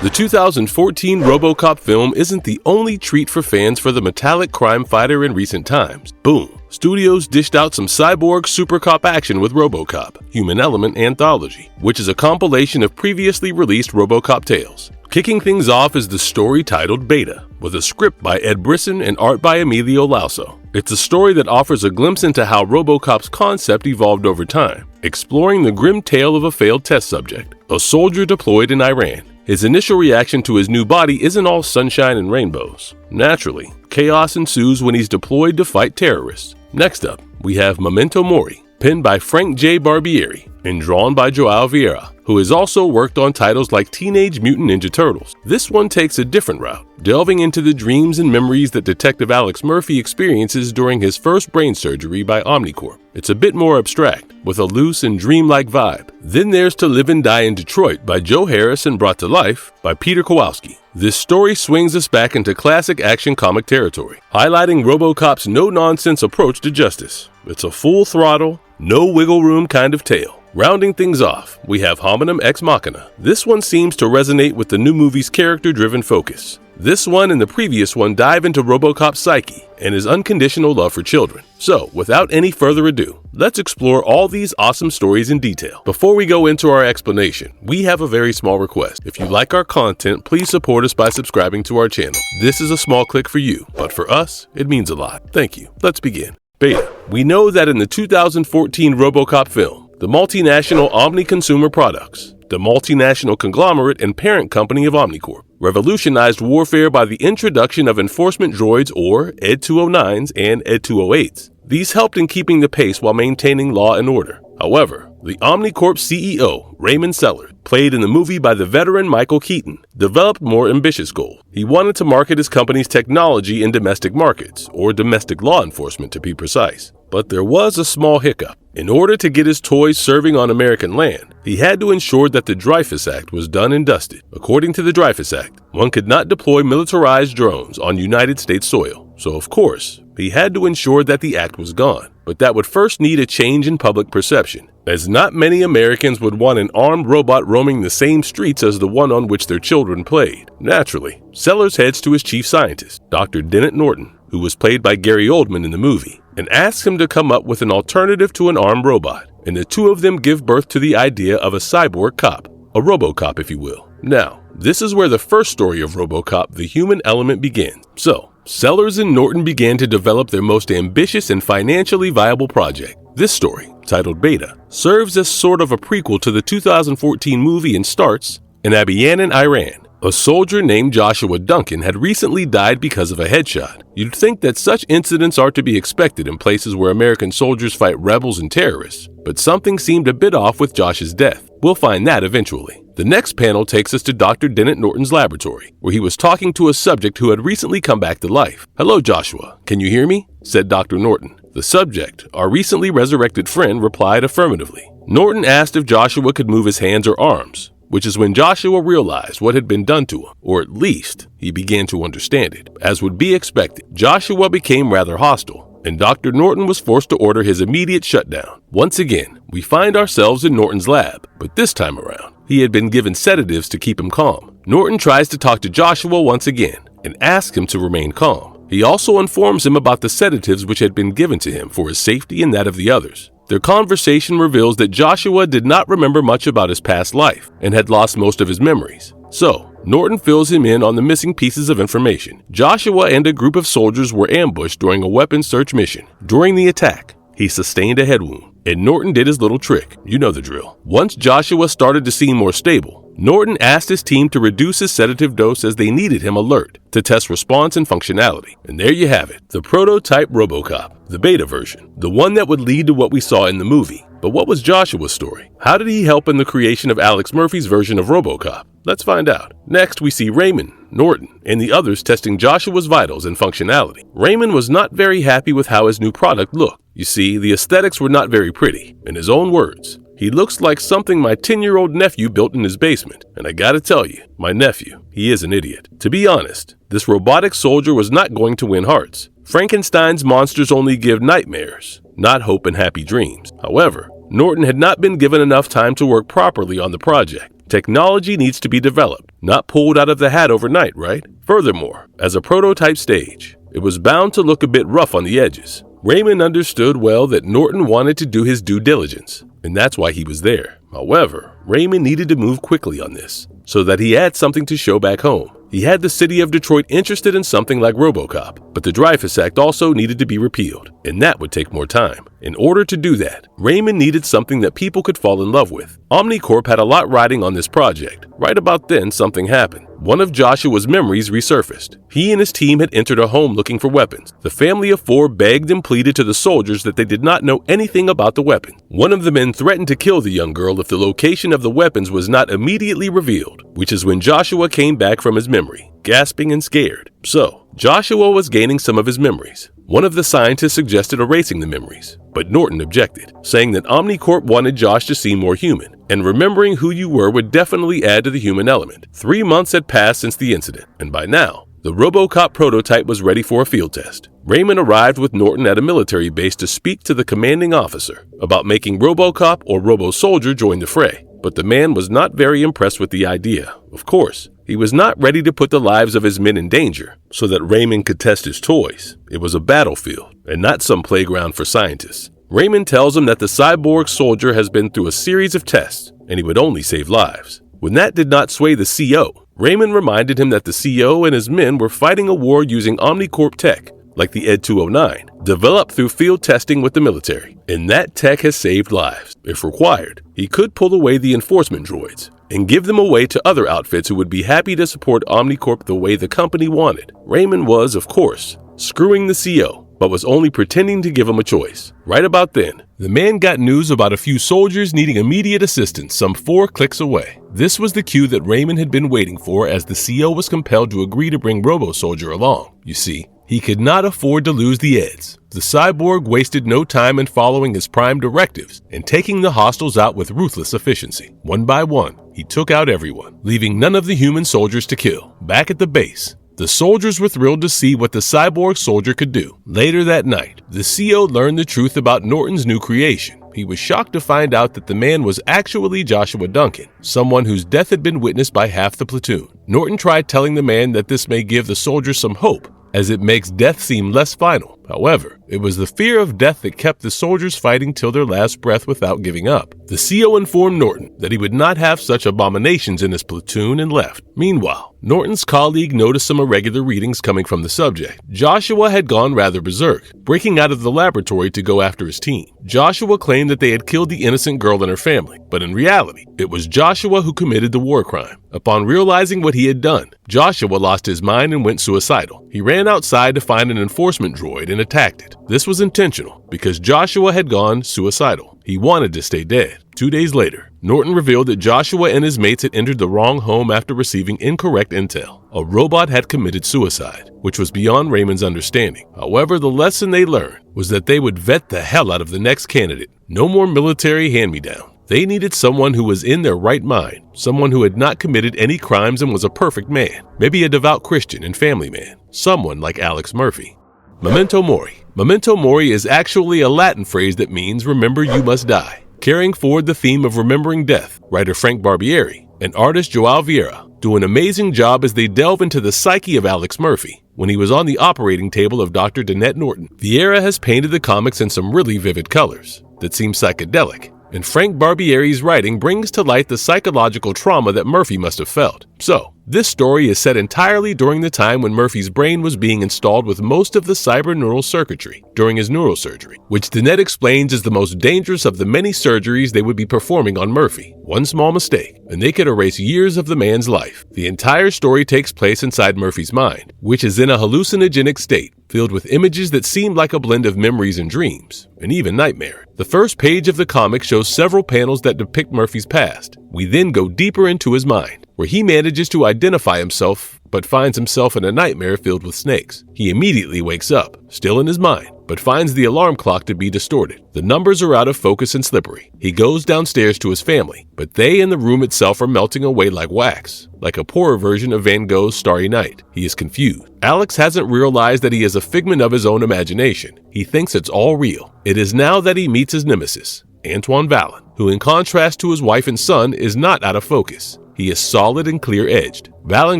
The 2014 Robocop film isn't the only treat for fans for the metallic crime fighter in recent times. Boom! Studios dished out some cyborg super cop action with Robocop, Human Element Anthology, which is a compilation of previously released Robocop tales. Kicking things off is the story titled Beta, with a script by Ed Brisson and art by Emilio Lauso. It's a story that offers a glimpse into how Robocop's concept evolved over time, exploring the grim tale of a failed test subject, a soldier deployed in Iran. His initial reaction to his new body isn't all sunshine and rainbows. Naturally, chaos ensues when he's deployed to fight terrorists. Next up, we have Memento Mori, penned by Frank J. Barbieri and drawn by Joao Vieira, who has also worked on titles like Teenage Mutant Ninja Turtles. This one takes a different route, delving into the dreams and memories that Detective Alex Murphy experiences during his first brain surgery by Omnicorp. It's a bit more abstract, with a loose and dreamlike vibe. Then there's To Live and Die in Detroit by Joe Harris and brought to life by Peter Kowalski. This story swings us back into classic action comic territory, highlighting Robocop's no-nonsense approach to justice. It's a full-throttle, no wiggle room kind of tale. Rounding things off, we have Hominem Ex Machina. This one seems to resonate with the new movie's character-driven focus. This one and the previous one dive into Robocop's psyche and his unconditional love for children. So, without any further ado, let's explore all these awesome stories in detail. Before we go into our explanation, we have a very small request. If you like our content, please support us by subscribing to our channel. This is a small click for you, but for us, it means a lot. Thank you. Let's begin. Beta. We know that in the 2014 Robocop film, the multinational Omni Consumer Products, the multinational conglomerate and parent company of Omnicorp, revolutionized warfare by the introduction of enforcement droids or ED 209s and ED 208s. These helped in keeping the pace while maintaining law and order. However, the Omnicorp CEO, Raymond Sellers, played in the movie by the veteran Michael Keaton, developed more ambitious goals. He wanted to market his company's technology in domestic markets, or domestic law enforcement to be precise. But there was a small hiccup. In order to get his toys serving on American land, he had to ensure that the Dreyfus Act was done and dusted. According to the Dreyfus Act, one could not deploy militarized drones on United States soil. So of course, he had to ensure that the act was gone. But that would first need a change in public perception, as not many Americans would want an armed robot roaming the same streets as the one on which their children played. Naturally, Sellers heads to his chief scientist, Dr. Dennett Norton, who was played by Gary Oldman in the movie, and asks him to come up with an alternative to an armed robot, and the two of them give birth to the idea of a cyborg cop, a Robocop if you will. Now, this is where the first story of Robocop, the Human Element, begins. So, Sellers and Norton began to develop their most ambitious and financially viable project. This story, titled Beta, serves as sort of a prequel to the 2014 movie and starts in Abiyanan, Iran. A soldier named Joshua Duncan had recently died because of a headshot. You'd think that such incidents are to be expected in places where American soldiers fight rebels and terrorists, but something seemed a bit off with Josh's death. We'll find that eventually. The next panel takes us to Dr. Dennett Norton's laboratory, where he was talking to a subject who had recently come back to life. "Hello, Joshua. Can you hear me?" said Dr. Norton. The subject, our recently resurrected friend, replied affirmatively. Norton asked if Joshua could move his hands or arms, which is when Joshua realized what had been done to him, or at least he began to understand it. As would be expected, Joshua became rather hostile, and Dr. Norton was forced to order his immediate shutdown. Once again, we find ourselves in Norton's lab, but this time around, he had been given sedatives to keep him calm. Norton tries to talk to Joshua once again and asks him to remain calm. He also informs him about the sedatives which had been given to him for his safety and that of the others. Their conversation reveals that Joshua did not remember much about his past life and had lost most of his memories. So, Norton fills him in on the missing pieces of information. Joshua and a group of soldiers were ambushed during a weapons search mission. During the attack, he sustained a head wound, and Norton did his little trick. You know the drill. Once Joshua started to seem more stable, Norton asked his team to reduce his sedative dose as they needed him alert to test response and functionality. And there you have it, the prototype Robocop, the beta version, the one that would lead to what we saw in the movie. But what was Joshua's story? How did he help in the creation of Alex Murphy's version of Robocop? Let's find out. Next, we see Raymond, Norton, and the others testing Joshua's vitals and functionality. Raymond was not very happy with how his new product looked. You see, the aesthetics were not very pretty. In his own words, "He looks like something my 10-year-old nephew built in his basement." And I gotta tell you, my nephew, he is an idiot. To be honest, this robotic soldier was not going to win hearts. Frankenstein's monsters only give nightmares, not hope and happy dreams. However, Norton had not been given enough time to work properly on the project. Technology needs to be developed, not pulled out of the hat overnight, right? Furthermore, as a prototype stage, it was bound to look a bit rough on the edges. Raymond understood well that Norton wanted to do his due diligence, and that's why he was there. However, Raymond needed to move quickly on this, so that he had something to show back home. He had the city of Detroit interested in something like Robocop, but the Dreyfus Act also needed to be repealed, and that would take more time. In order to do that, Raymond needed something that people could fall in love with. Omnicorp had a lot riding on this project. Right about then, something happened. One of Joshua's memories resurfaced. He and his team had entered a home looking for weapons. The family of four begged and pleaded to the soldiers that they did not know anything about the weapon. One of the men threatened to kill the young girl if the location of the weapons was not immediately revealed, which is when Joshua came back from his memory, gasping and scared. So, Joshua was gaining some of his memories. One of the scientists suggested erasing the memories, but Norton objected, saying that Omnicorp wanted Josh to seem more human, and remembering who you were would definitely add to the human element. 3 months had passed since the incident, and by now, the Robocop prototype was ready for a field test. Raymond arrived with Norton at a military base to speak to the commanding officer about making Robocop or Robo-Soldier join the fray, but the man was not very impressed with the idea. Of course, he was not ready to put the lives of his men in danger so that Raymond could test his toys. It was a battlefield and not some playground for scientists. Raymond tells him that the cyborg soldier has been through a series of tests and he would only save lives. When that did not sway the CO, Raymond reminded him that the CO and his men were fighting a war using Omnicorp tech, like the Ed 209, developed through field testing with the military. And that tech has saved lives. If required, he could pull away the enforcement droids and give them away to other outfits who would be happy to support Omnicorp the way the company wanted. Raymond was, of course, screwing the CO, but was only pretending to give him a choice. Right about then, the man got news about a few soldiers needing immediate assistance some 4 clicks away. This was the cue that Raymond had been waiting for, as the CO was compelled to agree to bring Robo-Soldier along. You see, he could not afford to lose the Eds. The cyborg wasted no time in following his prime directives and taking the hostiles out with ruthless efficiency. One by one, he took out everyone, leaving none of the human soldiers to kill. Back at the base, the soldiers were thrilled to see what the cyborg soldier could do. Later that night, the CO learned the truth about Norton's new creation. He was shocked to find out that the man was actually Joshua Duncan, someone whose death had been witnessed by half the platoon. Norton tried telling the man that this may give the soldiers some hope, as it makes death seem less final. However, it was the fear of death that kept the soldiers fighting till their last breath without giving up. The CO informed Norton that he would not have such abominations in his platoon and left. Meanwhile, Norton's colleague noticed some irregular readings coming from the subject. Joshua had gone rather berserk, breaking out of the laboratory to go after his team. Joshua claimed that they had killed the innocent girl and her family, but in reality, it was Joshua who committed the war crime. Upon realizing what he had done, Joshua lost his mind and went suicidal. He ran outside to find an enforcement droid and attacked it. This was intentional because Joshua had gone suicidal. He wanted to stay dead. 2 days later, Norton revealed that Joshua and his mates had entered the wrong home after receiving incorrect intel. A robot had committed suicide, which was beyond Raymond's understanding. However, the lesson they learned was that they would vet the hell out of the next candidate. No more military hand-me-down. They needed someone who was in their right mind, someone who had not committed any crimes and was a perfect man, maybe a devout Christian and family man, someone like Alex Murphy. Memento Mori. Memento Mori is actually a Latin phrase that means remember you must die. Carrying forward the theme of remembering death, writer Frank Barbieri and artist Joao Vieira do an amazing job as they delve into the psyche of Alex Murphy when he was on the operating table of Dr. Danette Norton. Vieira has painted the comics in some really vivid colors that seem psychedelic, and Frank Barbieri's writing brings to light the psychological trauma that Murphy must have felt. So, this story is set entirely during the time when Murphy's brain was being installed with most of the cyberneural circuitry during his neurosurgery, which Danette explains is the most dangerous of the many surgeries they would be performing on Murphy. One small mistake, and they could erase years of the man's life. The entire story takes place inside Murphy's mind, which is in a hallucinogenic state, filled with images that seem like a blend of memories and dreams, and even nightmares. The first page of the comic shows several panels that depict Murphy's past. We then go deeper into his mind, where he manages to identify himself but finds himself in a nightmare filled with snakes. He immediately wakes up, still in his mind, but finds the alarm clock to be distorted. The numbers are out of focus and slippery. He goes downstairs to his family, but they and the room itself are melting away like wax, like a poorer version of Van Gogh's Starry Night. He is confused. Alex hasn't realized that he is a figment of his own imagination. He thinks it's all real. It is now that he meets his nemesis, Antoine Vallon, who in contrast to his wife and son is not out of focus. He is solid and clear-edged. Vallon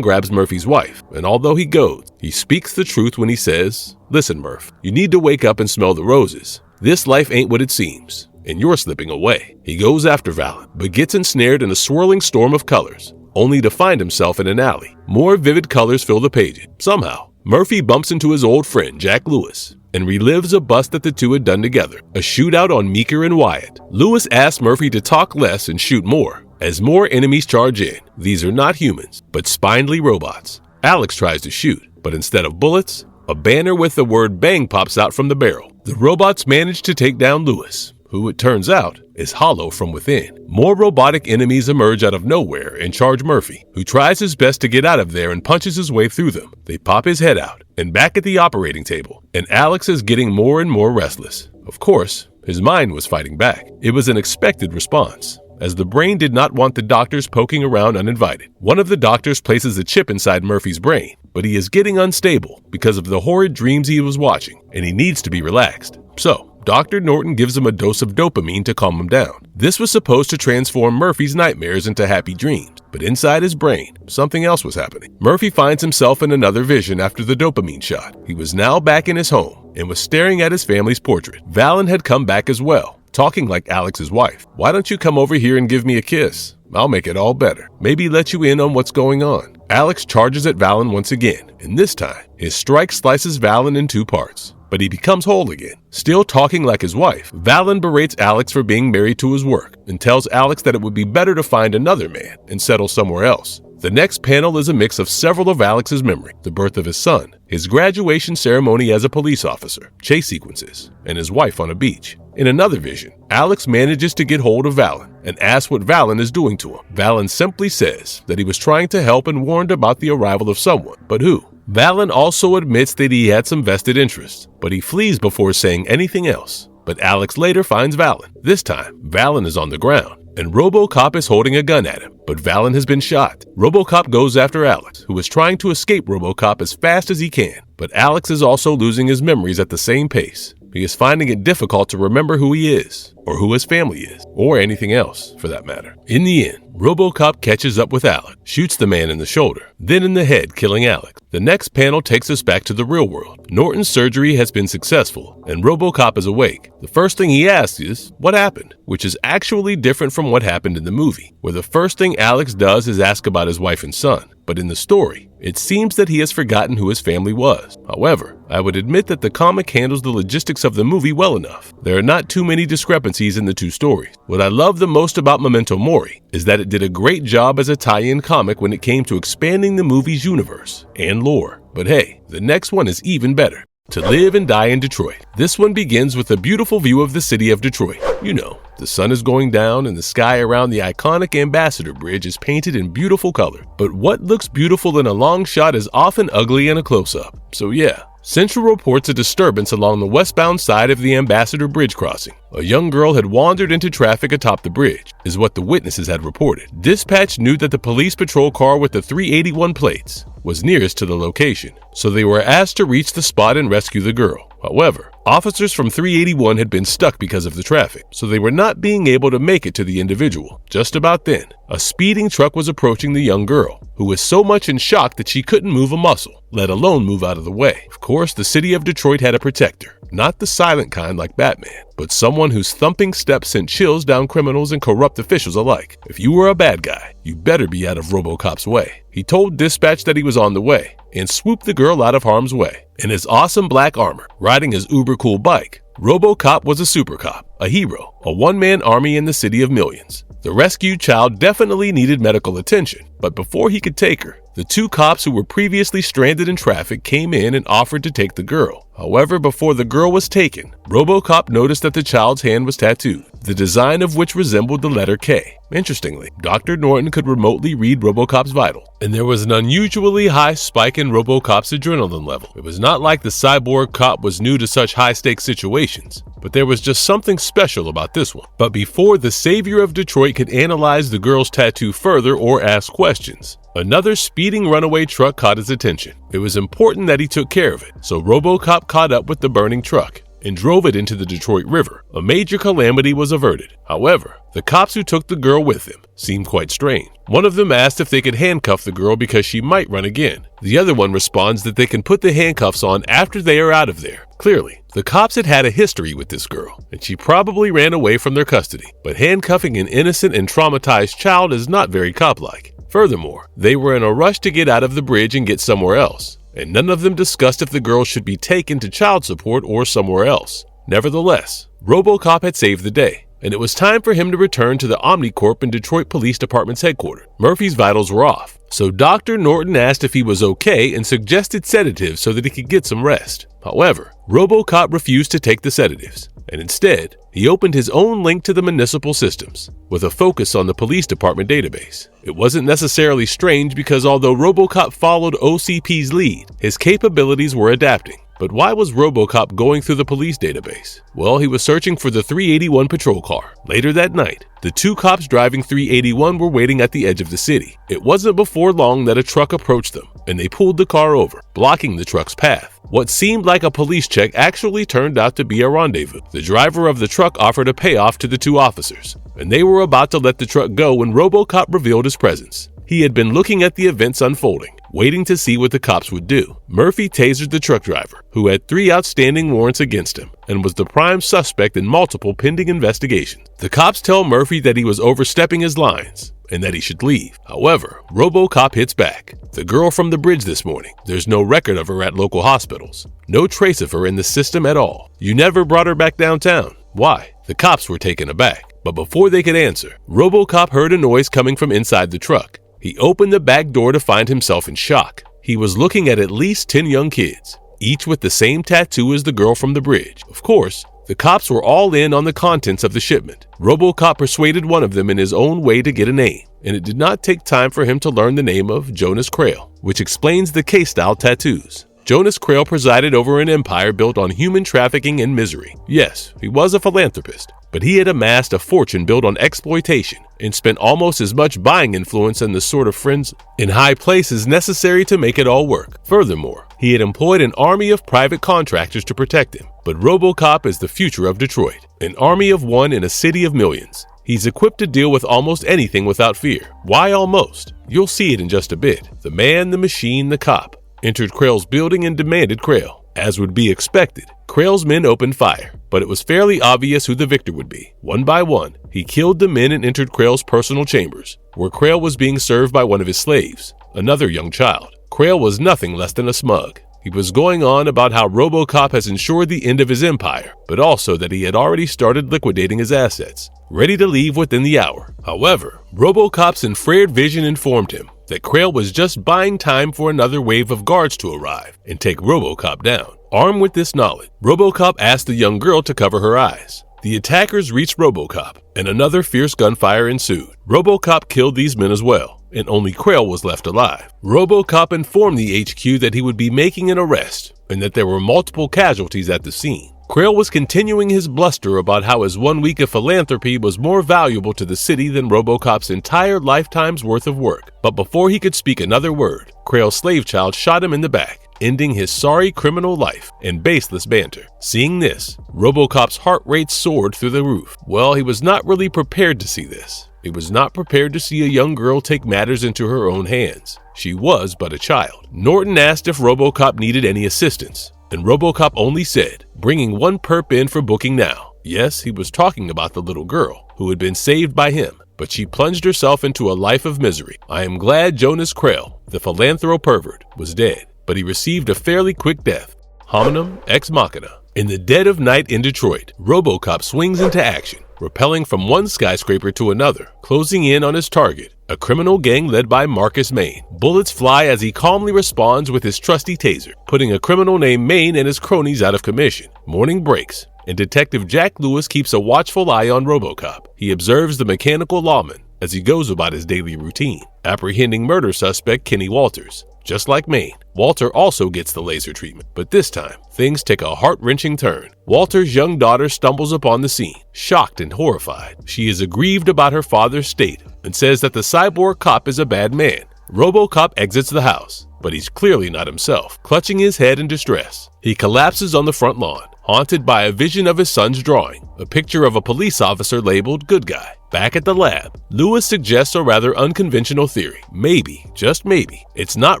grabs Murphy's wife, and although he goads, he speaks the truth when he says, "Listen, Murph, you need to wake up and smell the roses. This life ain't what it seems, and you're slipping away." He goes after Vallon, but gets ensnared in a swirling storm of colors, only to find himself in an alley. More vivid colors fill the pages. Somehow, Murphy bumps into his old friend, Jack Lewis, and relives a bust that the two had done together, a shootout on Meeker and Wyatt. Lewis asks Murphy to talk less and shoot more, as more enemies charge in. These are not humans, but spindly robots. Alex tries to shoot, but instead of bullets, a banner with the word "bang" pops out from the barrel. The robots manage to take down Lewis, who it turns out is hollow from within. More robotic enemies emerge out of nowhere and charge Murphy, who tries his best to get out of there and punches his way through them. They pop his head out and back at the operating table, and Alex is getting more and more restless. Of course, his mind was fighting back. It was an expected response, as the brain did not want the doctors poking around uninvited. One of the doctors places a chip inside Murphy's brain, but he is getting unstable because of the horrid dreams he was watching, and he needs to be relaxed. So, Dr. Norton gives him a dose of dopamine to calm him down. This was supposed to transform Murphy's nightmares into happy dreams, but inside his brain, something else was happening. Murphy finds himself in another vision after the dopamine shot. He was now back in his home and was staring at his family's portrait. Vallon had come back as well, talking like Alex's wife. "Why don't you come over here and give me a kiss? I'll make it all better. Maybe let you in on what's going on." Alex charges at Vallon once again, and this time, his strike slices Vallon in two parts. But he becomes whole again. Still talking like his wife, Vallon berates Alex for being married to his work and tells Alex that it would be better to find another man and settle somewhere else. The next panel is a mix of several of Alex's memory: the birth of his son, his graduation ceremony as a police officer, chase sequences, and his wife on a beach. In another vision, Alex manages to get hold of Vallon and asks what Vallon is doing to him. Vallon simply says that he was trying to help and warned about the arrival of someone, but who? Vallon also admits that he had some vested interests, but he flees before saying anything else. But Alex later finds Vallon. This time, Vallon is on the ground, and Robocop is holding a gun at him, but Vallon has been shot. Robocop goes after Alex, who is trying to escape Robocop as fast as he can, but Alex is also losing his memories at the same pace. He is finding it difficult to remember who he is, or who his family is, or anything else, for that matter. In the end, Robocop catches up with Alex, shoots the man in the shoulder, then in the head, killing Alex. The next panel takes us back to the real world. Norton's surgery has been successful, and Robocop is awake. The first thing he asks is, "What happened?" which is actually different from what happened in the movie, where the first thing Alex does is ask about his wife and son. But in the story, it seems that he has forgotten who his family was. However, I would admit that the comic handles the logistics of the movie well enough. There are not too many discrepancies in the two stories. What I love the most about Memento Mori is that it did a great job as a tie-in comic when it came to expanding the movie's universe and lore. But hey, the next one is even better. To Live and Die in Detroit. This one begins with a beautiful view of the city of Detroit. You know, the sun is going down and the sky around the iconic Ambassador Bridge is painted in beautiful color. But what looks beautiful in a long shot is often ugly in a close-up. So yeah, Central reports a disturbance along the westbound side of the Ambassador Bridge crossing. A young girl had wandered into traffic atop the bridge, is what the witnesses had reported. Dispatch knew that the police patrol car with the 381 plates was nearest to the location, so they were asked to reach the spot and rescue the girl. However, officers from 381 had been stuck because of the traffic, so they were not being able to make it to the individual. Just about then, a speeding truck was approaching the young girl, who was so much in shock that she couldn't move a muscle, let alone move out of the way. Of course, the city of Detroit had a protector, not the silent kind like Batman, but someone whose thumping steps sent chills down criminals and corrupt officials alike. If you were a bad guy, you better be out of Robocop's way. He told dispatch that he was on the way, and swooped the girl out of harm's way. In his awesome black armor, riding his uber-cool bike, Robocop was a super cop, a hero, a one-man army in the city of millions. The rescued child definitely needed medical attention, but before he could take her, the two cops who were previously stranded in traffic came in and offered to take the girl. However, before the girl was taken, Robocop noticed that the child's hand was tattooed, the design of which resembled the letter K. Interestingly, Dr. Norton could remotely read Robocop's vitals, and there was an unusually high spike in Robocop's adrenaline level. It was not like the cyborg cop was new to such high-stakes situations, but there was just something special about this one. But before the savior of Detroit could analyze the girl's tattoo further or ask questions, another speeding runaway truck caught his attention. It was important that he took care of it, so Robocop caught up with the burning truck. and drove it into the Detroit River. A major calamity was averted. However, the cops who took the girl with them seemed quite strange. One of them asked if they could handcuff the girl because she might run again. The other one responds that they can put the handcuffs on after they are out of there. Clearly, the cops had had a history with this girl, and she probably ran away from their custody. But handcuffing an innocent and traumatized child is not very cop-like. Furthermore, they were in a rush to get out of the bridge and get somewhere else, and none of them discussed if the girl should be taken to child support or somewhere else. Nevertheless, RoboCop had saved the day, and it was time for him to return to the Omnicorp in Detroit Police Department's headquarters. Murphy's vitals were off, so Dr. Norton asked if he was okay and suggested sedatives so that he could get some rest. However, RoboCop refused to take the sedatives, and instead, he opened his own link to the municipal systems, with a focus on the police department database. It wasn't necessarily strange because although RoboCop followed OCP's lead, his capabilities were adapting. But why was RoboCop going through the police database? Well, he was searching for the 381 patrol car. Later that night, the two cops driving 381 were waiting at the edge of the city. It wasn't before long that a truck approached them, and they pulled the car over, blocking the truck's path. What seemed like a police check actually turned out to be a rendezvous. The driver of the truck offered a payoff to the two officers, and they were about to let the truck go when RoboCop revealed his presence. He had been looking at the events unfolding, waiting to see what the cops would do. Murphy tasered the truck driver, who had 3 outstanding warrants against him and was the prime suspect in multiple pending investigations. The cops tell Murphy that he was overstepping his lines and that he should leave. However, RoboCop hits back. The girl from the bridge this morning, there's no record of her at local hospitals. No trace of her in the system at all. You never brought her back downtown. Why? The cops were taken aback. But before they could answer, RoboCop heard a noise coming from inside the truck. He opened the back door to find himself in shock. He was looking at least 10 young kids, each with the same tattoo as the girl from the bridge. Of course, the cops were all in on the contents of the shipment. RoboCop persuaded one of them in his own way to get a name, and it did not take time for him to learn the name of Jonas Krail, which explains the K-style tattoos. Jonas Krail presided over an empire built on human trafficking and misery. Yes, he was a philanthropist, but he had amassed a fortune built on exploitation and spent almost as much buying influence and the sort of friends in high places necessary to make it all work. Furthermore, he had employed an army of private contractors to protect him. But RoboCop is the future of Detroit, an army of one in a city of millions. He's equipped to deal with almost anything without fear. Why almost? You'll see it in just a bit. The man, the machine, the cop entered Krail's building and demanded Krail. As would be expected, Krail's men opened fire, but it was fairly obvious who the victor would be. One by one, he killed the men and entered Krail's personal chambers, where Krail was being served by one of his slaves, another young child. Krail was nothing less than a smug. He was going on about how RoboCop has ensured the end of his empire, but also that he had already started liquidating his assets, ready to leave within the hour. However, RoboCop's infrared vision informed him that Krail was just buying time for another wave of guards to arrive and take RoboCop down. Armed with this knowledge, RoboCop asked the young girl to cover her eyes. The attackers reached RoboCop, and another fierce gunfire ensued. RoboCop killed these men as well, and only Krail was left alive. RoboCop informed the HQ that he would be making an arrest, and that there were multiple casualties at the scene. Krail was continuing his bluster about how his 1 week of philanthropy was more valuable to the city than RoboCop's entire lifetime's worth of work. But before he could speak another word, Krail's slave child shot him in the back, ending his sorry criminal life and baseless banter. Seeing this, RoboCop's heart rate soared through the roof. Well, he was not really prepared to see this. He was not prepared to see a young girl take matters into her own hands. She was but a child. Norton asked if RoboCop needed any assistance, and RoboCop only said, bringing 1 perp in for booking now. Yes, he was talking about the little girl, who had been saved by him, but she plunged herself into a life of misery. I am glad Jonas Krail, the philanthro-pervert, was dead, but he received a fairly quick death. Hominum ex machina. In the dead of night in Detroit, RoboCop swings into action, rappelling from one skyscraper to another, closing in on his target, a criminal gang led by Marcus Maine. Bullets fly as he calmly responds with his trusty taser, putting a criminal named Maine and his cronies out of commission. Morning breaks, and Detective Jack Lewis keeps a watchful eye on RoboCop. He observes the mechanical lawman as he goes about his daily routine, apprehending murder suspect Kenny Walters. Just like Maine, Walter also gets the laser treatment, but this time, things take a heart-wrenching turn. Walter's young daughter stumbles upon the scene, shocked and horrified. She is aggrieved about her father's state and says that the cyborg cop is a bad man. RoboCop exits the house, but he's clearly not himself, clutching his head in distress. He collapses on the front lawn, haunted by a vision of his son's drawing, a picture of a police officer labeled good guy. Back at the lab, Lewis suggests a rather unconventional theory. Maybe, just maybe, it's not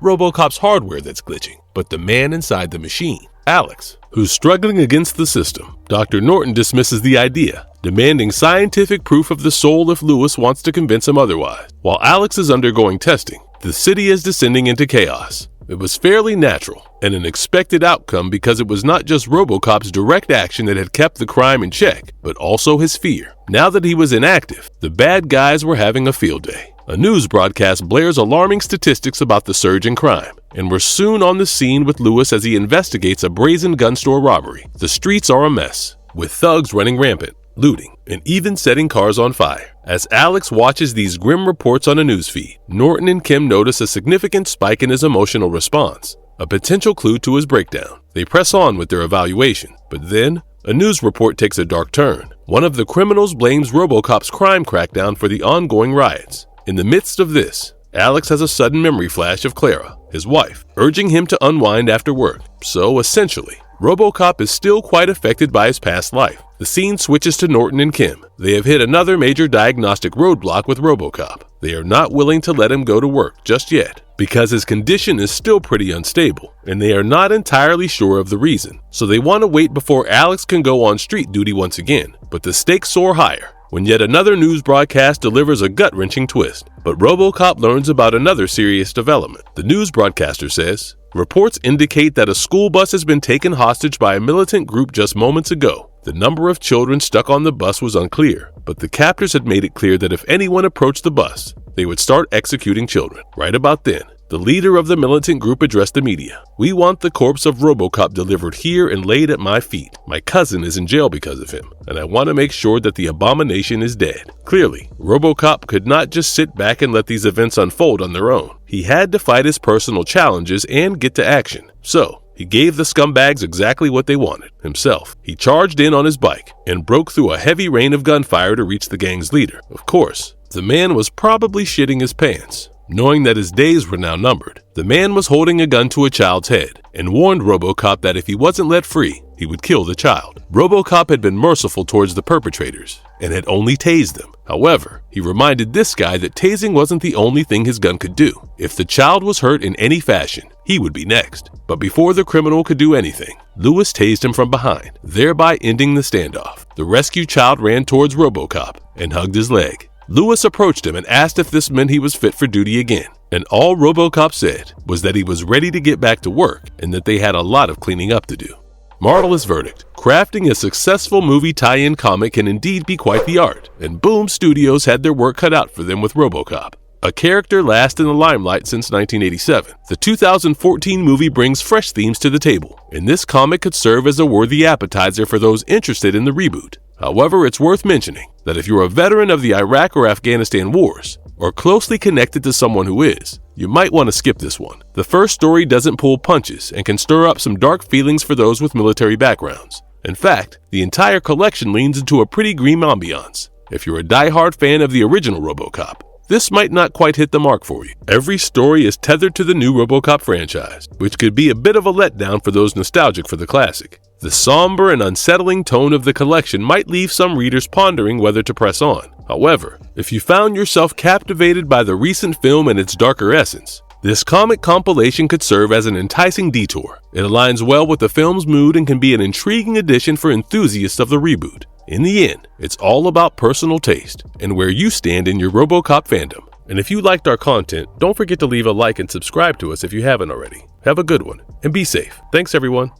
Robocop's hardware that's glitching, but the man inside the machine, Alex, who's struggling against the system. Dr. Norton dismisses the idea, demanding scientific proof of the soul if Lewis wants to convince him otherwise. While Alex is undergoing testing, the city is descending into chaos. It was fairly natural and an expected outcome because it was not just Robocop's direct action that had kept the crime in check, but also his fear. Now that he was inactive, the bad guys were having a field day. A news broadcast blares alarming statistics about the surge in crime, and we're soon on the scene with Lewis as he investigates a brazen gun store robbery. The streets are a mess, with thugs running rampant, looting, and even setting cars on fire. As Alex watches these grim reports on a newsfeed, Norton and Kim notice a significant spike in his emotional response, a potential clue to his breakdown. They press on with their evaluation, but then a news report takes a dark turn. One of the criminals blames Robocop's crime crackdown for the ongoing riots. In the midst of this, Alex has a sudden memory flash of Clara, his wife, urging him to unwind after work. So essentially, Robocop is still quite affected by his past life. The scene switches to Norton and Kim. They have hit another major diagnostic roadblock with Robocop. They are not willing to let him go to work just yet, because his condition is still pretty unstable, and they are not entirely sure of the reason. So they want to wait before Alex can go on street duty once again. But the stakes soar higher when yet another news broadcast delivers a gut-wrenching twist. But Robocop learns about another serious development. The news broadcaster says, reports indicate that a school bus has been taken hostage by a militant group just moments ago. The number of children stuck on the bus was unclear, but the captors had made it clear that if anyone approached the bus, they would start executing children. Right about then, the leader of the militant group addressed the media. We want the corpse of Robocop delivered here and laid at my feet. My cousin is in jail because of him, and I want to make sure that the abomination is dead. Clearly, Robocop could not just sit back and let these events unfold on their own. He had to fight his personal challenges and get to action. So, he gave the scumbags exactly what they wanted, himself. He charged in on his bike and broke through a heavy rain of gunfire to reach the gang's leader. Of course, the man was probably shitting his pants, knowing that his days were now numbered. The man was holding a gun to a child's head and warned Robocop that if he wasn't let free, he would kill the child. Robocop had been merciful towards the perpetrators and had only tased them. However, he reminded this guy that tasing wasn't the only thing his gun could do. If the child was hurt in any fashion, he would be next. But before the criminal could do anything, Lewis tased him from behind, thereby ending the standoff. The rescued child ran towards Robocop and hugged his leg. Lewis approached him and asked if this meant he was fit for duty again, and all Robocop said was that he was ready to get back to work and that they had a lot of cleaning up to do. Marvelous verdict. Crafting a successful movie tie-in comic can indeed be quite the art, and Boom Studios had their work cut out for them with Robocop, a character last in the limelight since 1987. The 2014 movie brings fresh themes to the table, and this comic could serve as a worthy appetizer for those interested in the reboot. However, it's worth mentioning that if you're a veteran of the Iraq or Afghanistan wars, or closely connected to someone who is, you might want to skip this one. The first story doesn't pull punches and can stir up some dark feelings for those with military backgrounds. In fact, the entire collection leans into a pretty grim ambiance. If you're a die-hard fan of the original Robocop, this might not quite hit the mark for you. Every story is tethered to the new Robocop franchise, which could be a bit of a letdown for those nostalgic for the classic. The somber and unsettling tone of the collection might leave some readers pondering whether to press on. However, if you found yourself captivated by the recent film and its darker essence, this comic compilation could serve as an enticing detour. It aligns well with the film's mood and can be an intriguing addition for enthusiasts of the reboot. In the end, it's all about personal taste and where you stand in your Robocop fandom. And if you liked our content, don't forget to leave a like and subscribe to us if you haven't already. Have a good one and be safe. Thanks everyone.